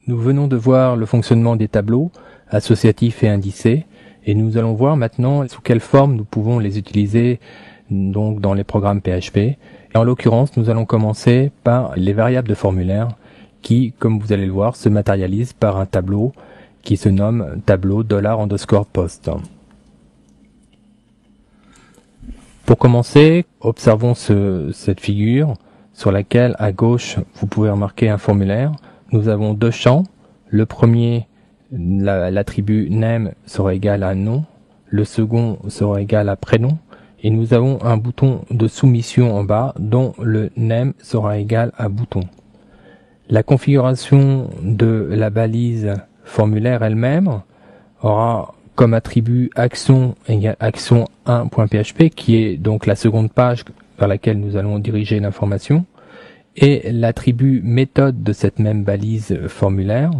Nous venons de voir le fonctionnement des tableaux associatifs et indicés, et nous allons voir maintenant sous quelle forme nous pouvons les utiliser donc dans les programmes PHP. Et en l'occurrence, nous allons commencer par les variables de formulaire qui, comme vous allez le voir, se matérialisent par un tableau qui se nomme tableau $_post. Pour commencer, observons cette figure sur laquelle à gauche vous pouvez remarquer un formulaire. Nous avons deux champs. Le premier, l'attribut name sera égal à nom. Le second sera égal à prénom. Et nous avons un bouton de soumission en bas dont le name sera égal à bouton. La configuration de la balise formulaire elle-même aura comme attribut action égale action1.php qui est donc la seconde page vers laquelle nous allons diriger l'information. Et l'attribut méthode de cette même balise formulaire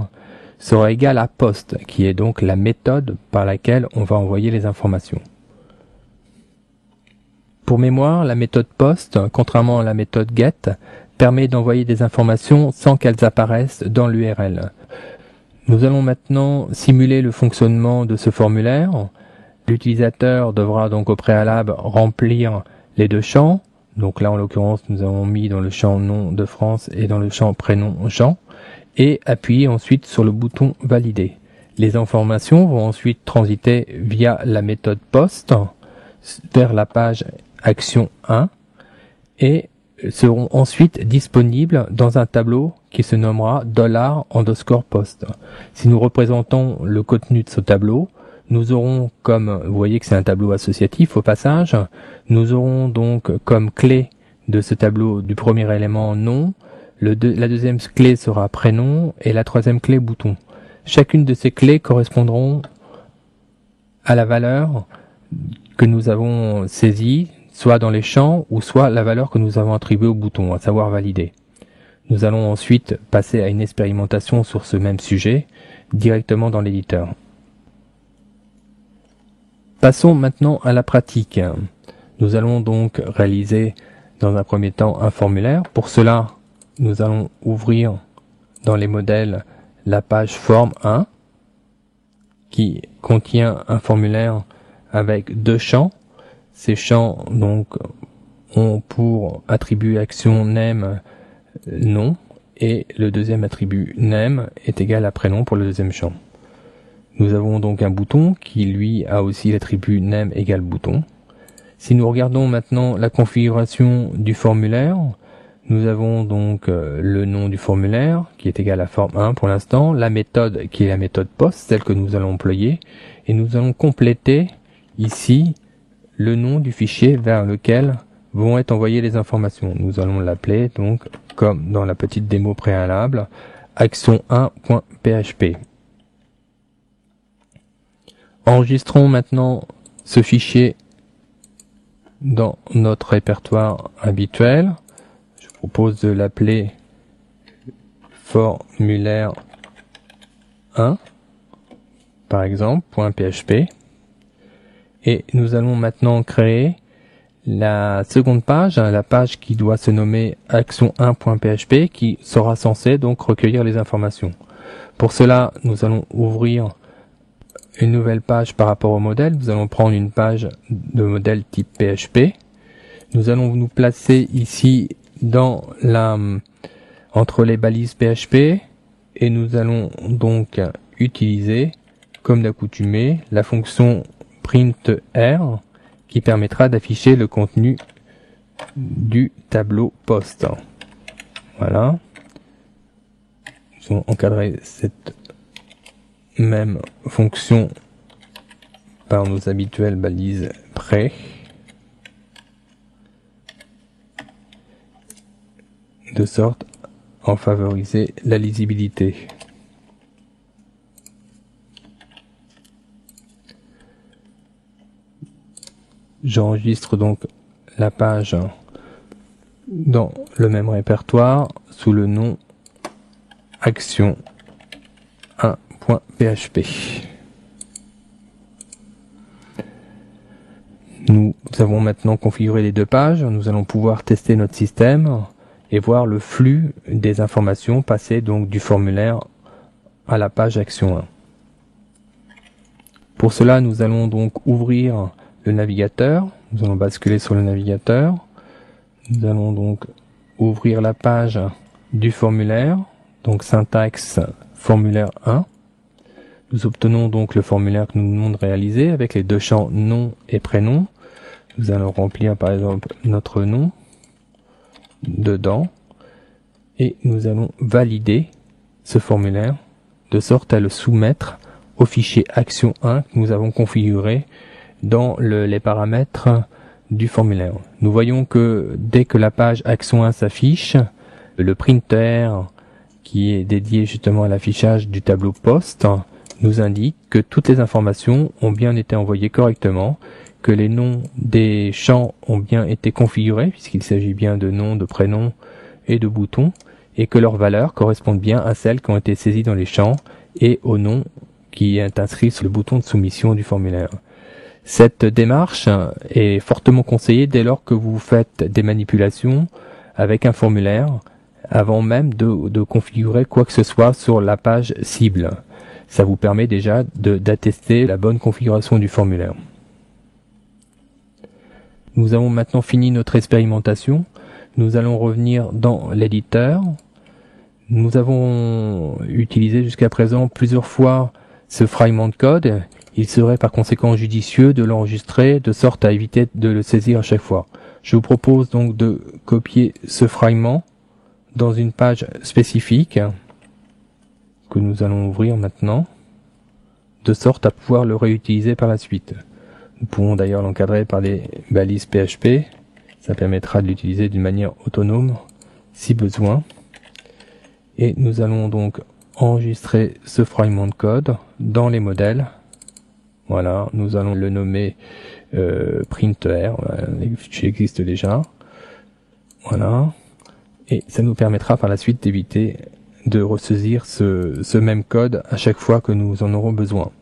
sera égal à post, qui est donc la méthode par laquelle on va envoyer les informations. Pour mémoire, la méthode post, contrairement à la méthode get, permet d'envoyer des informations sans qu'elles apparaissent dans l'URL. Nous allons maintenant simuler le fonctionnement de ce formulaire. L'utilisateur devra donc au préalable remplir les deux champs. Donc là, en l'occurrence, nous avons mis dans le champ nom de France et dans le champ prénom Jean, et appuyer ensuite sur le bouton valider. Les informations vont ensuite transiter via la méthode post vers la page action 1 et seront ensuite disponibles dans un tableau qui se nommera $_post. Si nous représentons le contenu de ce tableau, nous aurons comme, vous voyez que c'est un tableau associatif au passage, nous aurons donc comme clé de ce tableau du premier élément nom, la deuxième clé sera prénom et la troisième clé bouton. Chacune de ces clés correspondront à la valeur que nous avons saisie, soit dans les champs ou soit la valeur que nous avons attribuée au bouton, à savoir valider. Nous allons ensuite passer à une expérimentation sur ce même sujet directement dans l'éditeur. Passons maintenant à la pratique. Nous allons donc réaliser dans un premier temps un formulaire. Pour cela, nous allons ouvrir dans les modèles la page forme 1 qui contient un formulaire avec deux champs. Ces champs donc ont pour attribut action name nom et le deuxième attribut name est égal à prénom pour le deuxième champ. Nous avons donc un bouton qui lui a aussi l'attribut name égale bouton. Si nous regardons maintenant la configuration du formulaire, nous avons donc le nom du formulaire qui est égal à forme 1 pour l'instant, la méthode qui est la méthode post, celle que nous allons employer, et nous allons compléter ici le nom du fichier vers lequel vont être envoyées les informations. Nous allons l'appeler donc, comme dans la petite démo préalable, action1.php. Enregistrons maintenant ce fichier dans notre répertoire habituel. Je propose de l'appeler formulaire 1, par exemple, .php. Et nous allons maintenant créer la seconde page, la page qui doit se nommer action1.php, qui sera censée donc recueillir les informations. Pour cela, nous allons ouvrir une nouvelle page par rapport au modèle. Nous allons prendre une page de modèle type PHP. Nous allons nous placer ici dans entre les balises PHP et nous allons donc utiliser, comme d'accoutumé, la fonction printr qui permettra d'afficher le contenu du tableau post. Voilà. Nous allons encadrer cette même fonction par nos habituelles balises prêt, de sorte à en favoriser la lisibilité. J'enregistre donc la page dans le même répertoire sous le nom action 1.php. Nous avons maintenant configuré les deux pages. Nous allons pouvoir tester notre système et voir le flux des informations passées donc du formulaire à la page Action 1. Pour cela, nous allons donc ouvrir le navigateur. Nous allons basculer sur le navigateur. Nous allons donc ouvrir la page du formulaire. Donc syntaxe formulaire 1. Nous obtenons donc le formulaire que nous venons de réaliser avec les deux champs nom et prénom. Nous allons remplir par exemple notre nom dedans et nous allons valider ce formulaire de sorte à le soumettre au fichier Action 1 que nous avons configuré dans les paramètres du formulaire. Nous voyons que dès que la page Action 1 s'affiche, le printer qui est dédié justement à l'affichage du tableau poste nous indique que toutes les informations ont bien été envoyées correctement, que les noms des champs ont bien été configurés puisqu'il s'agit bien de noms, de prénoms et de boutons, et que leurs valeurs correspondent bien à celles qui ont été saisies dans les champs et au nom qui est inscrit sur le bouton de soumission du formulaire. Cette démarche est fortement conseillée dès lors que vous faites des manipulations avec un formulaire avant même de configurer quoi que ce soit sur la page cible. Ça vous permet déjà d'attester la bonne configuration du formulaire. Nous avons maintenant fini notre expérimentation. Nous allons revenir dans l'éditeur. Nous avons utilisé jusqu'à présent plusieurs fois ce fragment de code. Il serait par conséquent judicieux de l'enregistrer de sorte à éviter de le saisir à chaque fois. Je vous propose donc de copier ce fragment dans une page spécifique que nous allons ouvrir maintenant, de sorte à pouvoir le réutiliser par la suite. Nous pouvons d'ailleurs l'encadrer par des balises PHP. Ça permettra de l'utiliser d'une manière autonome si besoin. Et nous allons donc enregistrer ce fragment de code dans les modèles. Voilà, nous allons le nommer printer. Les fichiers existent déjà. Voilà. Et ça nous permettra par la suite d'éviter de ressaisir ce même code à chaque fois que nous en aurons besoin.